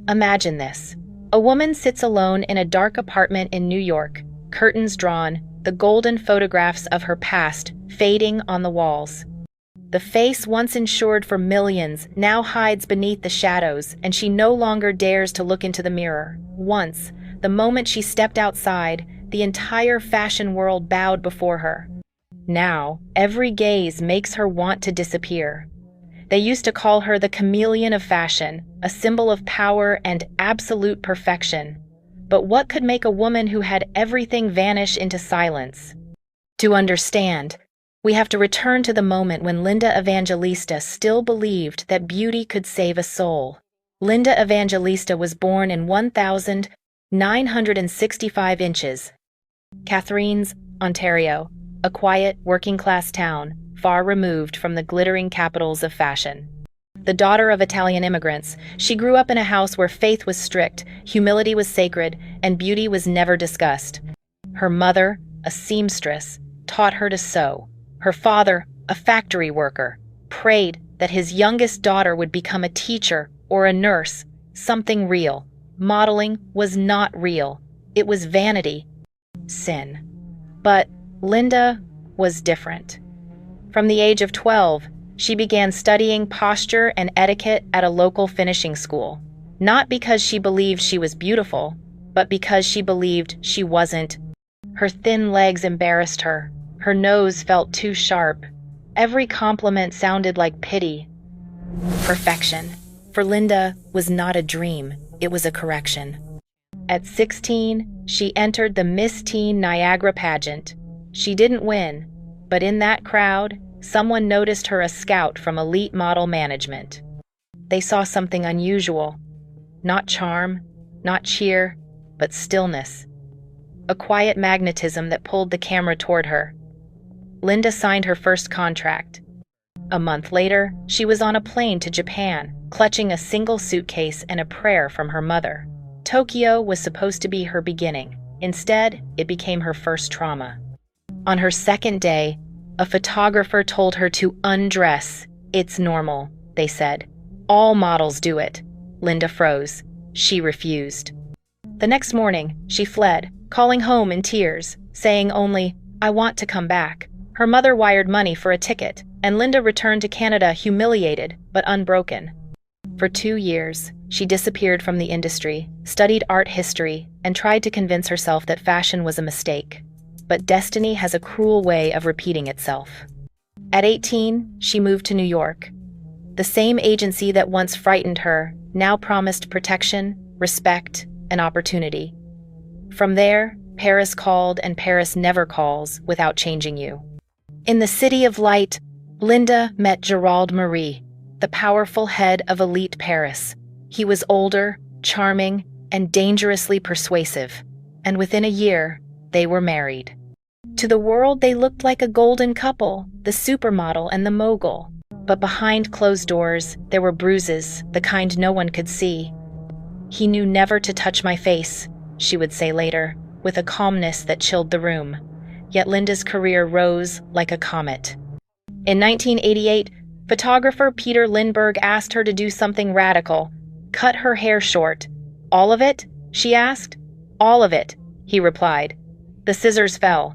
Imagine this. A woman sits alone in a dark apartment in New York, curtains drawn, the golden photographs of her past fading on the walls. The face once insured for millions now hides beneath the shadows, and she no longer dares to look into the mirror. Once, the moment she stepped outside, the entire fashion world bowed before her. Now, every gaze makes her want to disappear. They used to call her the chameleon of fashion, a symbol of power and absolute perfection. But what could make a woman who had everything vanish into silence? To understand, we have to return to the moment when Linda Evangelista still believed that beauty could save a soul. Linda Evangelista was born in 1,965 inches, Catharines, Ontario, a quiet, working-class town, far removed from the glittering capitals of fashion. The daughter of Italian immigrants, she grew up in a house where faith was strict, humility was sacred, and beauty was never discussed. Her mother, a seamstress, taught her to sew. Her father, a factory worker, prayed that his youngest daughter would become a teacher or a nurse, something real. Modeling was not real. It was vanity, sin. But Linda was different. From the age of 12, she began studying posture and etiquette at a local finishing school, not because she believed she was beautiful, but because she believed she wasn't. Her thin legs embarrassed her. Her nose felt too sharp. Every compliment sounded like pity. Perfection, for Linda, was not a dream, it was a correction. At 16, she entered the Miss Teen Niagara pageant. She didn't win, but in that crowd, someone noticed her a scout from elite model management. They saw something unusual. Not charm, not cheer, but stillness. A quiet magnetism that pulled the camera toward her. Linda signed her first contract. A month later, she was on a plane to Japan, clutching a single suitcase and a prayer from her mother. Tokyo was supposed to be her beginning. Instead, it became her first trauma. On her second day, a photographer told her to undress. It's normal, they said. All models do it. Linda froze. She refused. The next morning, she fled, calling home in tears, saying only, "I want to come back." Her mother wired money for a ticket, and Linda returned to Canada humiliated but unbroken. For 2 years, she disappeared from the industry, studied art history, and tried to convince herself that fashion was a mistake. But destiny has a cruel way of repeating itself. At 18, she moved to New York. The same agency that once frightened her now promised protection, respect, and opportunity. From there, Paris called, and Paris never calls without changing you. In the City of Light, Linda met Gerald Marie, the powerful head of elite Paris. He was older, charming, and dangerously persuasive, and within a year, they were married. To the world, they looked like a golden couple, the supermodel and the mogul. But behind closed doors, there were bruises, the kind no one could see. "He knew never to touch my face," she would say later, with a calmness that chilled the room. Yet Linda's career rose like a comet. In 1988, photographer Peter Lindbergh asked her to do something radical: cut her hair short. "All of it?" she asked. "All of it," he replied. The scissors fell.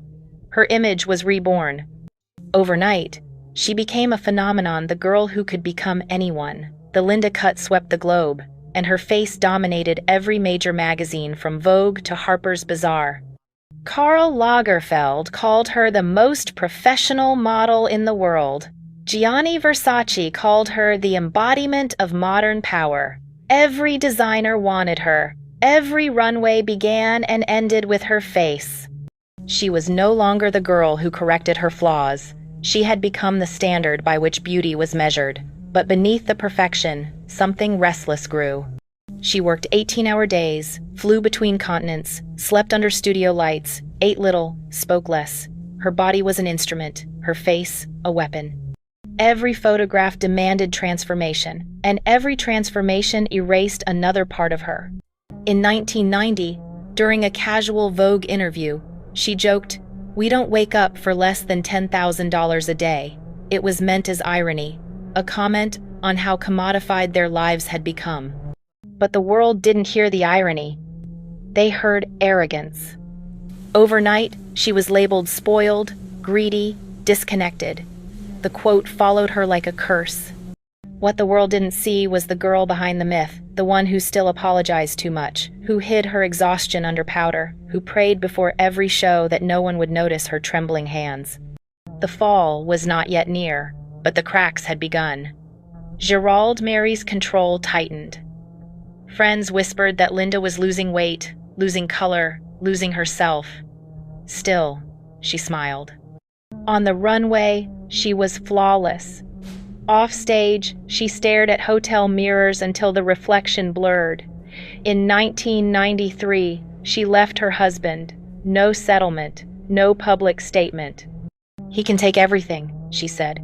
Her image was reborn. Overnight, she became a phenomenon, the girl who could become anyone. The Linda cut swept the globe, and her face dominated every major magazine from Vogue to Harper's Bazaar. Karl Lagerfeld called her the most professional model in the world. Gianni Versace called her the embodiment of modern power. Every designer wanted her. Every runway began and ended with her face. She was no longer the girl who corrected her flaws. She had become the standard by which beauty was measured. But beneath the perfection, something restless grew. She worked 18-hour days, flew between continents, slept under studio lights, ate little, spoke less. Her body was an instrument, her face a weapon. Every photograph demanded transformation, and every transformation erased another part of her. In 1990, during a casual Vogue interview, she joked, "We don't wake up for less than $10,000 a day." It was meant as irony, a comment on how commodified their lives had become. But the world didn't hear the irony. They heard arrogance. Overnight, she was labeled spoiled, greedy, disconnected. The quote followed her like a curse. What the world didn't see was the girl behind the myth, the one who still apologized too much, who hid her exhaustion under powder, who prayed before every show that no one would notice her trembling hands. The fall was not yet near, but the cracks had begun. Gerald Mary's control tightened. Friends whispered that Linda was losing weight, losing color, losing herself. Still, she smiled. On the runway, she was flawless. Offstage, she stared at hotel mirrors until the reflection blurred. In 1993, she left her husband. No settlement, no public statement. "He can take everything," she said.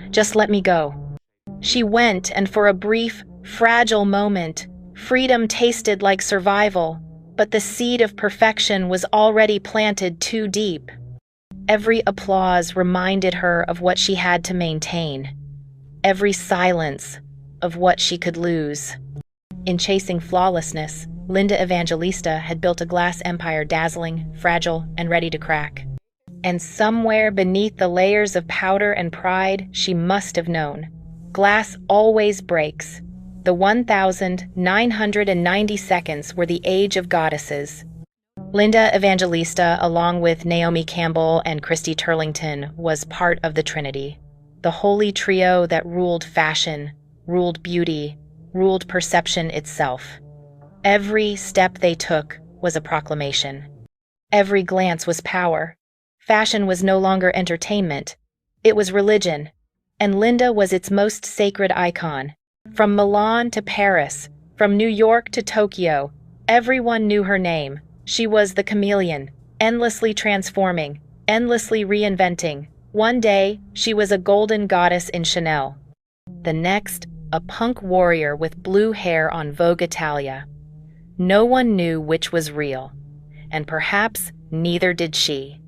"Just let me go." She went, and for a brief, fragile moment, freedom tasted like survival, but the seed of perfection was already planted too deep. Every applause reminded her of what she had to maintain. Every silence of what she could lose. In chasing flawlessness, Linda Evangelista had built a glass empire dazzling, fragile, and ready to crack. And somewhere beneath the layers of powder and pride, she must have known. Glass always breaks. The 1,990 seconds were the age of goddesses. Linda Evangelista, along with Naomi Campbell and Christy Turlington, was part of the Trinity. The holy trio that ruled fashion, ruled beauty, ruled perception itself. Every step they took was a proclamation. Every glance was power. Fashion was no longer entertainment. It was religion, and Linda was its most sacred icon. From Milan to Paris, from New York to Tokyo, everyone knew her name. She was the chameleon, endlessly transforming, endlessly reinventing. One day, she was a golden goddess in Chanel. The next, a punk warrior with blue hair on Vogue Italia. No one knew which was real, and perhaps neither did she.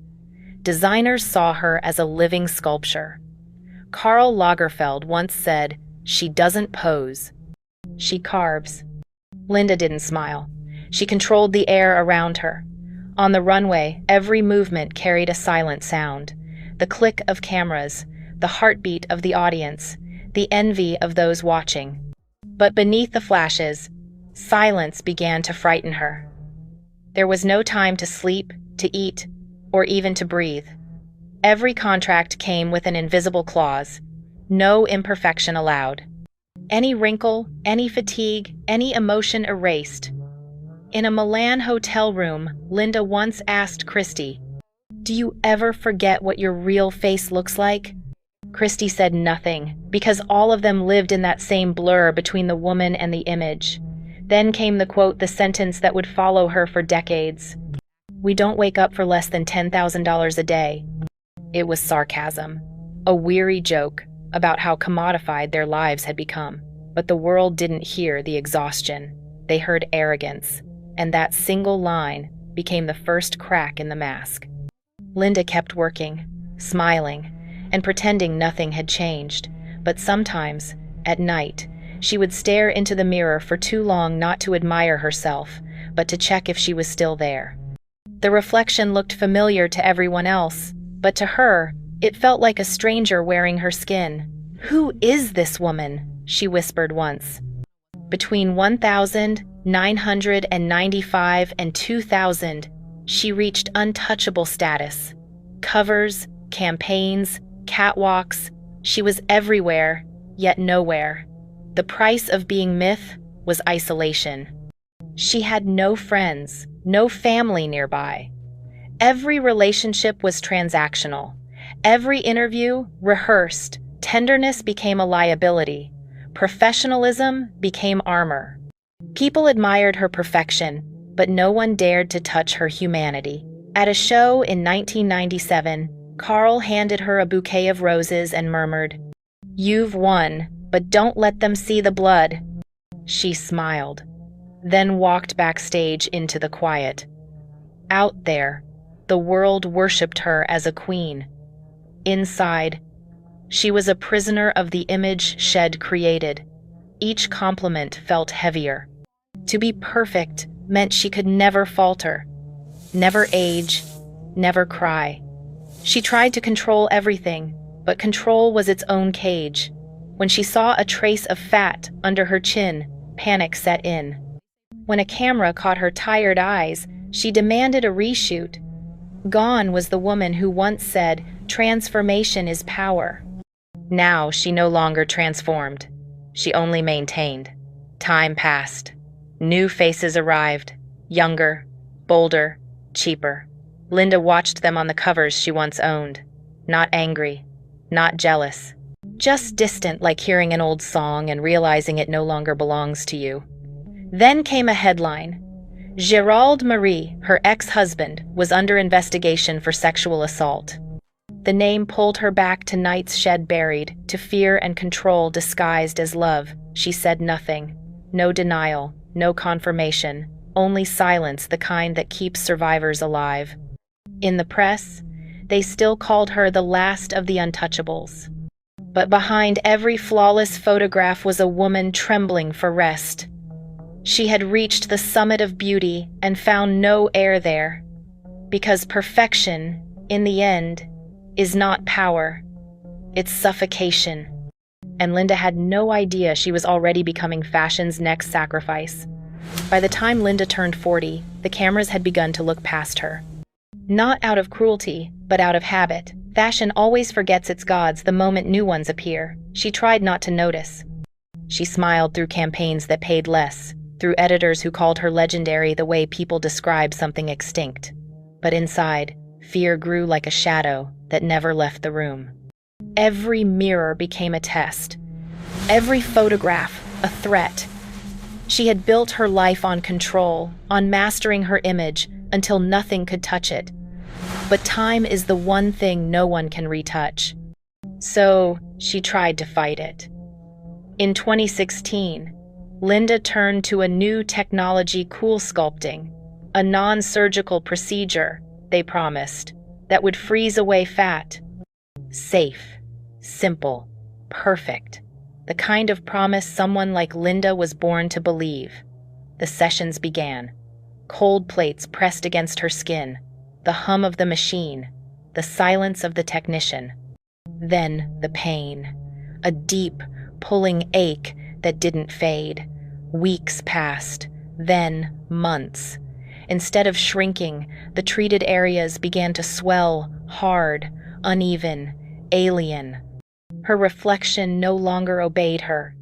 Designers saw her as a living sculpture. Karl Lagerfeld once said, "She doesn't pose. She carves." Linda didn't smile. She controlled the air around her. On the runway, every movement carried a silent sound. The click of cameras, the heartbeat of the audience, the envy of those watching. But beneath the flashes, silence began to frighten her. There was no time to sleep, to eat, or even to breathe. Every contract came with an invisible clause. No imperfection allowed. Any wrinkle, any fatigue, any emotion erased. In a Milan hotel room, Linda once asked Christy, "Do you ever forget what your real face looks like?" Christy said nothing, because all of them lived in that same blur between the woman and the image. Then came the quote, the sentence that would follow her for decades. "We don't wake up for less than $10,000 a day." It was sarcasm, a weary joke about how commodified their lives had become. But the world didn't hear the exhaustion. They heard arrogance, and that single line became the first crack in the mask. Linda kept working, smiling, and pretending nothing had changed. But sometimes, at night, she would stare into the mirror for too long not to admire herself, but to check if she was still there. The reflection looked familiar to everyone else, but to her, it felt like a stranger wearing her skin. "Who is this woman?" she whispered once. Between 1,995 and 2,000, she reached untouchable status. Covers, campaigns, catwalks, she was everywhere, yet nowhere. The price of being myth was isolation. She had no friends, no family nearby. Every relationship was transactional. Every interview, rehearsed. Tenderness became a liability. Professionalism became armor. People admired her perfection, but no one dared to touch her humanity. At a show in 1997, Karl handed her a bouquet of roses and murmured, "You've won, but don't let them see the blood." She smiled, then walked backstage into the quiet. Out there, the world worshipped her as a queen. Inside, she was a prisoner of the image shed created. Each compliment felt heavier. To be perfect meant she could never falter, never age, never cry. She tried to control everything, but control was its own cage. When she saw a trace of fat under her chin, panic set in. When a camera caught her tired eyes, she demanded a reshoot. Gone was the woman who once said, "Transformation is power." Now she no longer transformed. She only maintained. Time passed. New faces arrived, younger, bolder, cheaper. Linda watched them on the covers she once owned. Not angry, not jealous. Just distant, like hearing an old song and realizing it no longer belongs to you. Then came a headline. Gérald Marie, her ex-husband, was under investigation for sexual assault. The name pulled her back to nights shed buried, to fear and control disguised as love. She said nothing. No denial, no confirmation, only silence, the kind that keeps survivors alive. In the press, they still called her the last of the untouchables. But behind every flawless photograph was a woman trembling for rest. She had reached the summit of beauty and found no air there. Because perfection, in the end, is not power. It's suffocation. And Linda had no idea she was already becoming fashion's next sacrifice. By the time Linda turned 40, the cameras had begun to look past her. Not out of cruelty, but out of habit. Fashion always forgets its gods the moment new ones appear. She tried not to notice. She smiled through campaigns that paid less, through editors who called her legendary the way people describe something extinct. But inside, fear grew like a shadow that never left the room. Every mirror became a test. Every photograph, a threat. She had built her life on control, on mastering her image, until nothing could touch it. But time is the one thing no one can retouch. So she tried to fight it. In 2016, Linda turned to a new technology, cool sculpting, a non-surgical procedure, they promised, that would freeze away fat. Safe, simple, perfect. The kind of promise someone like Linda was born to believe. The sessions began. Cold plates pressed against her skin, the hum of the machine, the silence of the technician. Then the pain, a deep, pulling ache that didn't fade. Weeks passed, then months. Instead of shrinking, the treated areas began to swell, hard, uneven, alien. Her reflection no longer obeyed her.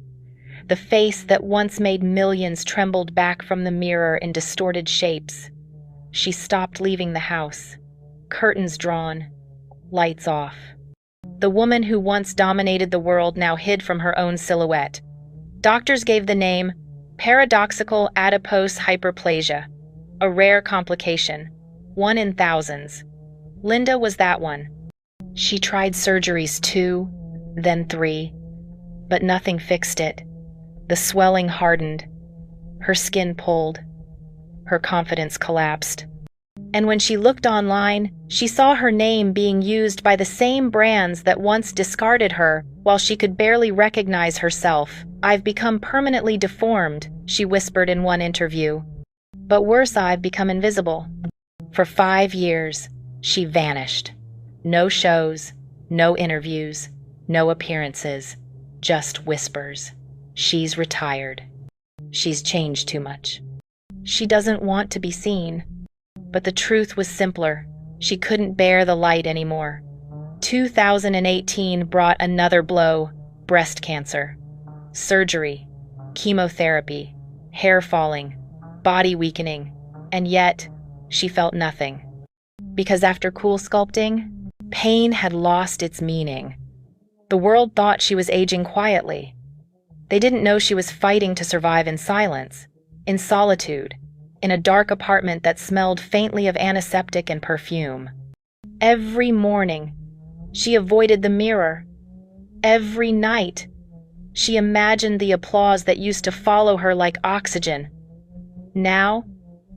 The face that once made millions trembled back from the mirror in distorted shapes. She stopped leaving the house. Curtains drawn, lights off. The woman who once dominated the world now hid from her own silhouette. Doctors gave the name paradoxical adipose hyperplasia, a rare complication, 1 in thousands. Linda was that one. She tried surgeries 2, then 3, but nothing fixed it. The swelling hardened, her skin pulled, her confidence collapsed. And when she looked online, she saw her name being used by the same brands that once discarded her while she could barely recognize herself. "I've become permanently deformed," she whispered in one interview. "But worse, I've become invisible." For 5 years, she vanished. No shows, no interviews, no appearances, just whispers. She's retired. She's changed too much. She doesn't want to be seen. But the truth was simpler. She couldn't bear the light anymore. 2018 brought another blow: breast cancer. Surgery, chemotherapy, hair falling, body weakening, and yet she felt nothing. Because after cool sculpting, pain had lost its meaning. The world thought she was aging quietly. They didn't know she was fighting to survive in silence, in solitude, in a dark apartment that smelled faintly of antiseptic and perfume. Every morning, she avoided the mirror. Every night, she imagined the applause that used to follow her like oxygen. Now,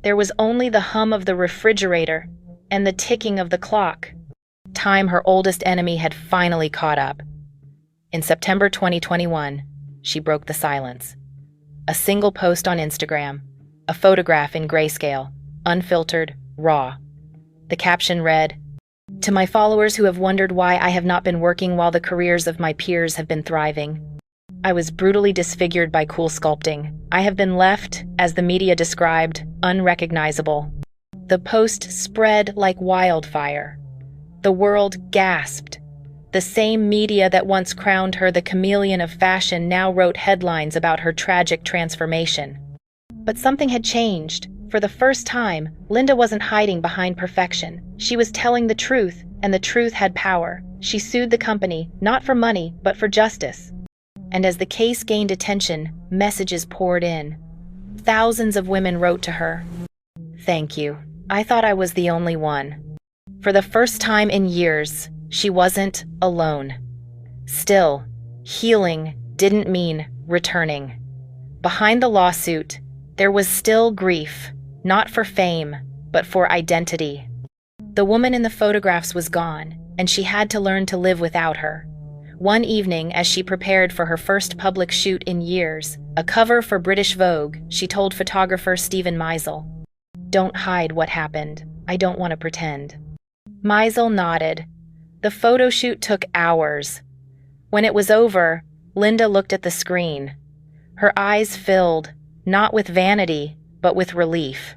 there was only the hum of the refrigerator and the ticking of the clock. Time, her oldest enemy, had finally caught up. In September 2021, she broke the silence. A single post on Instagram, a photograph in grayscale, unfiltered, raw. The caption read, "To my followers who have wondered why I have not been working while the careers of my peers have been thriving. I was brutally disfigured by cool sculpting. I have been left, as the media described, unrecognizable." The post spread like wildfire. The world gasped. The same media that once crowned her the chameleon of fashion now wrote headlines about her tragic transformation. But something had changed. For the first time, Linda wasn't hiding behind perfection. She was telling the truth, and the truth had power. She sued the company, not for money, but for justice. And as the case gained attention, messages poured in. Thousands of women wrote to her, "Thank you. I thought I was the only one." For the first time in years, she wasn't alone. Still, healing didn't mean returning. Behind the lawsuit, there was still grief, not for fame, but for identity. The woman in the photographs was gone, and she had to learn to live without her. One evening, as she prepared for her first public shoot in years, a cover for British Vogue, she told photographer Stephen Meisel, "Don't hide what happened. I don't want to pretend." Meisel nodded. The photo shoot took hours. When it was over, Linda looked at the screen. Her eyes filled, not with vanity, but with relief.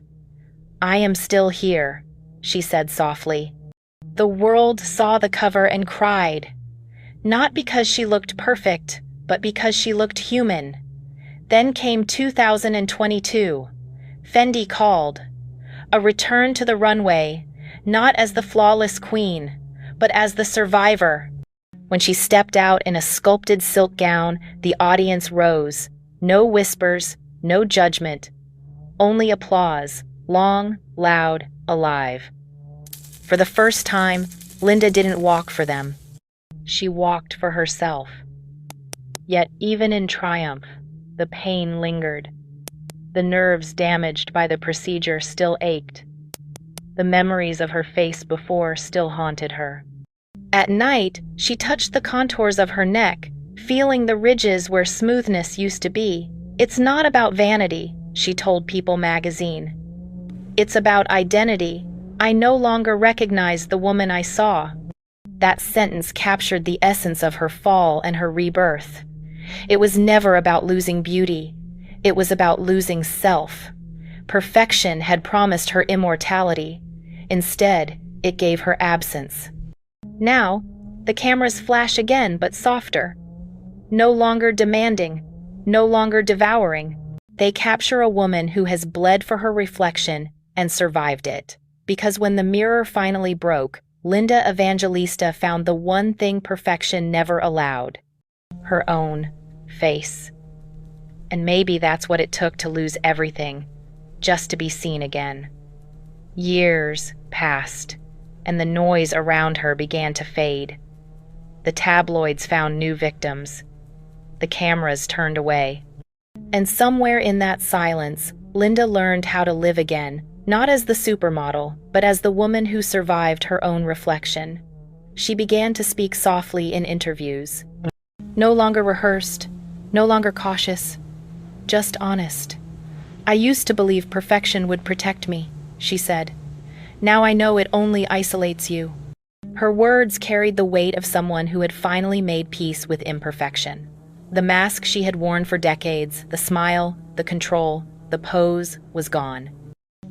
"I am still here," she said softly. The world saw the cover and cried. Not because she looked perfect, but because she looked human. Then came 2022. Fendi called. A return to the runway, not as the flawless queen, but as the survivor. When she stepped out in a sculpted silk gown, the audience rose. No whispers, no judgment. Only applause, long, loud, alive. For the first time, Linda didn't walk for them. She walked for herself. Yet even in triumph, the pain lingered. The nerves damaged by the procedure still ached. The memories of her face before still haunted her. At night, she touched the contours of her neck, feeling the ridges where smoothness used to be. "It's not about vanity," she told People magazine. "It's about identity. I no longer recognize the woman I saw." That sentence captured the essence of her fall and her rebirth. It was never about losing beauty. It was about losing self. Perfection had promised her immortality. Instead, it gave her absence. Now, the cameras flash again, but softer. No longer demanding, no longer devouring. They capture a woman who has bled for her reflection and survived it. Because when the mirror finally broke, Linda Evangelista found the one thing perfection never allowed: her own face. And maybe that's what it took to lose everything, just to be seen again. Years passed, and the noise around her began to fade. The tabloids found new victims. The cameras turned away. And somewhere in that silence, Linda learned how to live again, not as the supermodel, but as the woman who survived her own reflection. She began to speak softly in interviews. No longer rehearsed, no longer cautious, just honest. "I used to believe perfection would protect me," she said. "Now I know it only isolates you." Her words carried the weight of someone who had finally made peace with imperfection. The mask she had worn for decades, the smile, the control, the pose, was gone.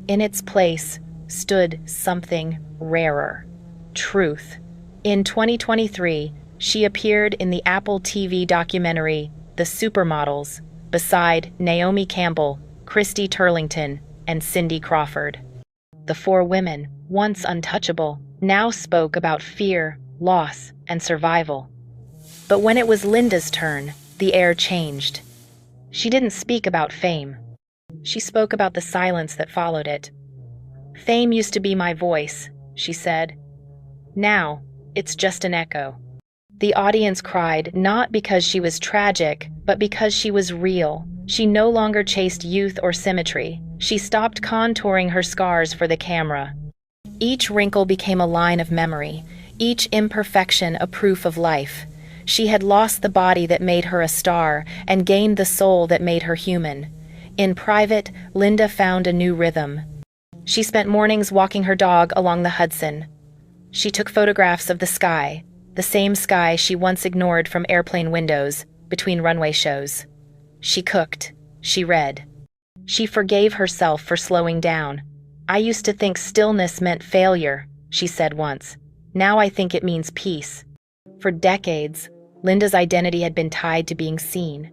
In its place stood something rarer: truth. In 2023, she appeared in the Apple TV documentary The Supermodels, beside Naomi Campbell, Christy Turlington, and Cindy Crawford. The four women, once untouchable, now spoke about fear, loss, and survival. But when it was Linda's turn, the air changed. She didn't speak about fame. She spoke about the silence that followed it. "Fame used to be my voice," she said. "Now, it's just an echo." The audience cried not because she was tragic, but because she was real. She no longer chased youth or symmetry. She stopped contouring her scars for the camera. Each wrinkle became a line of memory, each imperfection a proof of life. She had lost the body that made her a star and gained the soul that made her human. In private, Linda found a new rhythm. She spent mornings walking her dog along the Hudson. She took photographs of the sky, the same sky she once ignored from airplane windows between runway shows. She cooked. She read. She forgave herself for slowing down. "I used to think stillness meant failure," she said once. "Now I think it means peace." For decades, Linda's identity had been tied to being seen.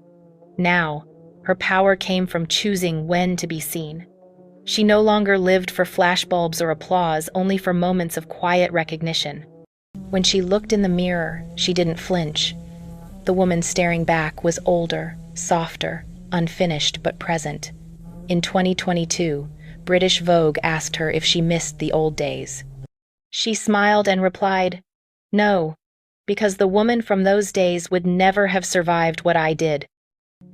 Now, her power came from choosing when to be seen. She no longer lived for flashbulbs or applause, only for moments of quiet recognition. When she looked in the mirror, she didn't flinch. The woman staring back was older, softer, unfinished but present. In 2022, British Vogue asked her if she missed the old days. She smiled and replied, "No, because the woman from those days would never have survived what I did."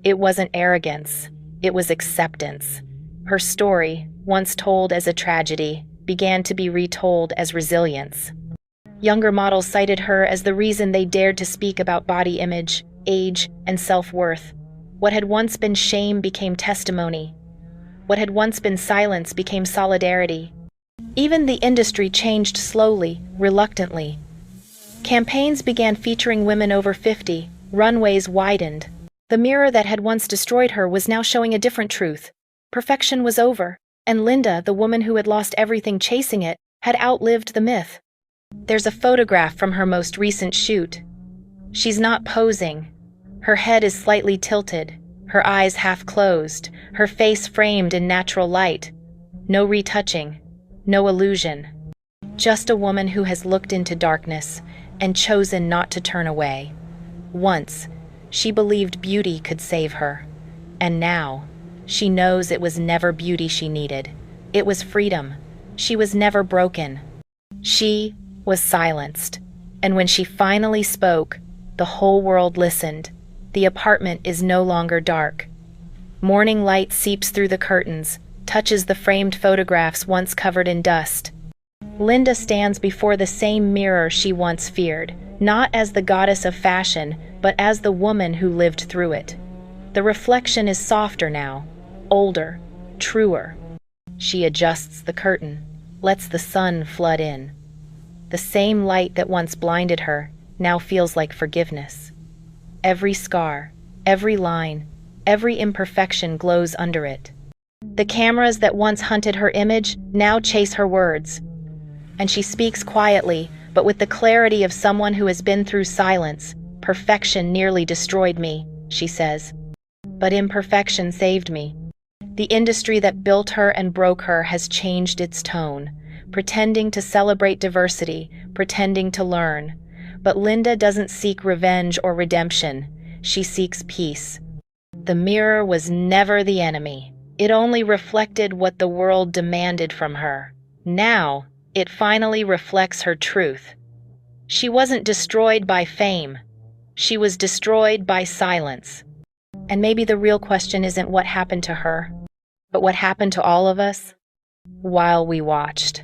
It wasn't arrogance, it was acceptance. Her story, once told as a tragedy, began to be retold as resilience. Younger models cited her as the reason they dared to speak about body image, age, and self-worth. What had once been shame became testimony. What had once been silence became solidarity. Even the industry changed slowly, reluctantly. Campaigns began featuring women over 50, runways widened. The mirror that had once destroyed her was now showing a different truth. Perfection was over, and Linda, the woman who had lost everything chasing it, had outlived the myth. There's a photograph from her most recent shoot. She's not posing. Her head is slightly tilted, her eyes half closed, her face framed in natural light. No retouching, no illusion. Just a woman who has looked into darkness and chosen not to turn away. Once, she believed beauty could save her. And now, she knows it was never beauty she needed. It was freedom. She was never broken. She was silenced. And when she finally spoke, the whole world listened. The apartment is no longer dark. Morning light seeps through the curtains, touches the framed photographs once covered in dust. Linda stands before the same mirror she once feared, not as the goddess of fashion, but as the woman who lived through it. The reflection is softer now, older, truer. She adjusts the curtain, lets the sun flood in. The same light that once blinded her now feels like forgiveness. Every scar, every line, every imperfection glows under it. The cameras that once hunted her image now chase her words. And she speaks quietly, but with the clarity of someone who has been through silence. "Perfection nearly destroyed me," she says. "But imperfection saved me." The industry that built her and broke her has changed its tone, pretending to celebrate diversity, pretending to learn. But Linda doesn't seek revenge or redemption. She seeks peace. The mirror was never the enemy. It only reflected what the world demanded from her. Now, it finally reflects her truth. She wasn't destroyed by fame. She was destroyed by silence. And maybe the real question isn't what happened to her, but what happened to all of us while we watched.